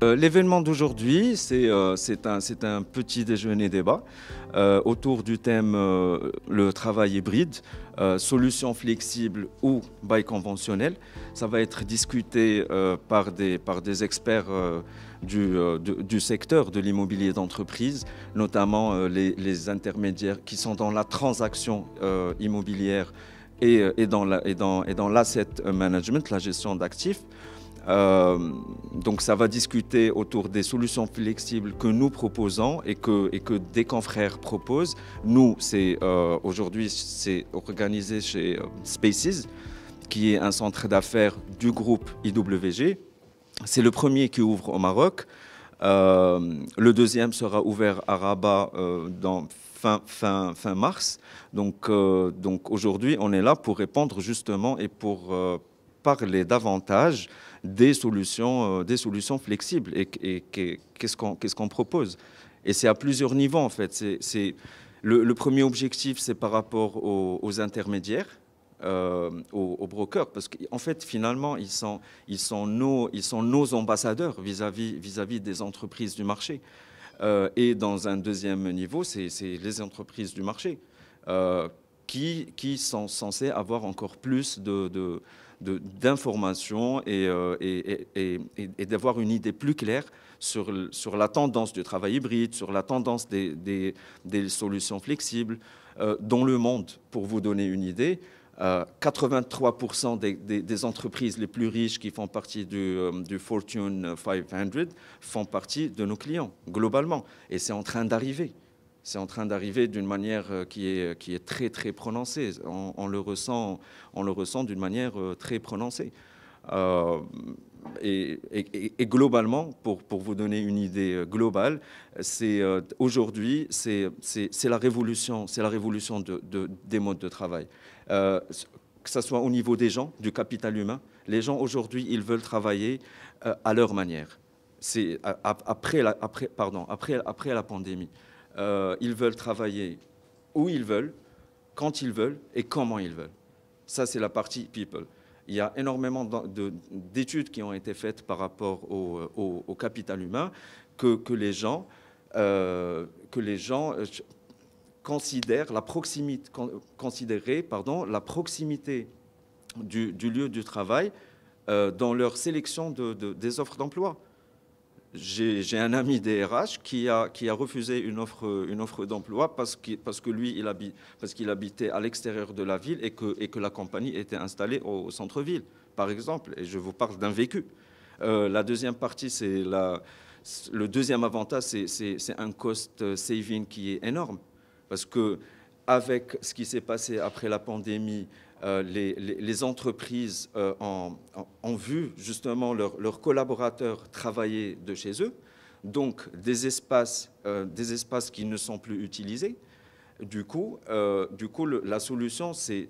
L'événement d'aujourd'hui, c'est un petit déjeuner débat autour du thème le travail hybride, solution flexible ou bail conventionnel. Ça va être discuté par des experts du secteur de l'immobilier d'entreprise, notamment les intermédiaires qui sont dans la transaction immobilière et dans l'asset management, la gestion d'actifs. Donc ça va discuter autour des solutions flexibles que nous proposons et que des confrères proposent. Nous, aujourd'hui, c'est organisé chez Spaces, qui est un centre d'affaires du groupe IWG. C'est le premier qui ouvre au Maroc. Le deuxième sera ouvert à Rabat dans fin mars. Donc aujourd'hui, on est là pour répondre justement et pour parler davantage des solutions flexibles et qu'est-ce qu'on propose. Et c'est à plusieurs niveaux en fait. Le premier objectif, c'est par rapport aux intermédiaires, aux brokers, parce qu'en fait, finalement, ils sont nos ambassadeurs vis-à-vis des entreprises du marché. Et dans un deuxième niveau, c'est les entreprises du marché qui sont censées avoir encore plus d'informations et d'avoir une idée plus claire sur la tendance du travail hybride, sur la tendance des solutions flexibles dans le monde. Pour vous donner une idée, 83% des entreprises les plus riches qui font partie du Fortune 500 font partie de nos clients, globalement. Et c'est en train d'arriver. C'est en train d'arriver d'une manière qui est très, très prononcée. On le ressent d'une manière très prononcée. Et globalement, pour vous donner une idée globale, aujourd'hui, c'est la révolution des modes de travail. Que ce soit au niveau des gens, du capital humain. Les gens aujourd'hui, ils veulent travailler à leur manière. C'est après la pandémie. Ils veulent travailler où ils veulent, quand ils veulent et comment ils veulent. Ça, c'est la partie people. Il y a énormément d'études qui ont été faites par rapport au capital humain que les gens considérer la proximité du lieu du travail dans leur sélection des offres d'emploi. J'ai un ami DRH qui a refusé une offre d'emploi parce que lui, parce qu'il habitait à l'extérieur de la ville et que la compagnie était installée au centre-ville, par exemple. Et je vous parle d'un vécu. La deuxième partie, le deuxième avantage, c'est un cost saving qui est énorme. Parce que avec ce qui s'est passé après la pandémie, les entreprises ont vu justement leurs collaborateurs travailler de chez eux, donc des espaces qui ne sont plus utilisés. Du coup, la solution, c'est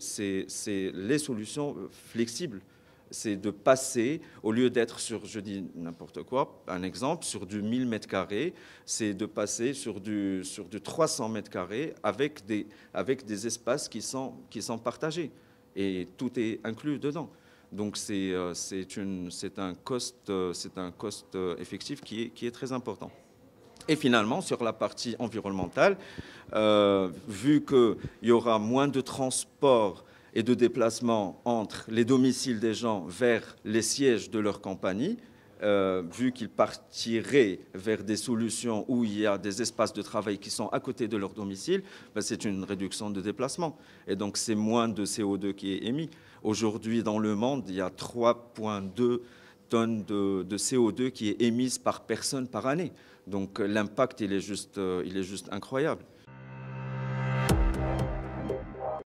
les solutions flexibles. C'est de passer, au lieu d'être sur, je dis n'importe quoi, un exemple, sur du 1000 mètres carrés, c'est de passer sur du 300 mètres carrés avec des espaces qui sont partagés. Et tout est inclus dedans. Donc c'est un cost effectif qui est très important. Et finalement, sur la partie environnementale, vu qu'il y aura moins de transport et de déplacement entre les domiciles des gens vers les sièges de leur compagnie, vu qu'ils partiraient vers des solutions où il y a des espaces de travail qui sont à côté de leur domicile, ben c'est une réduction de déplacement. Et donc, c'est moins de CO2 qui est émis. Aujourd'hui, dans le monde, il y a 3,2 tonnes de CO2 qui est émise par personne par année. Donc, l'impact, il est juste incroyable.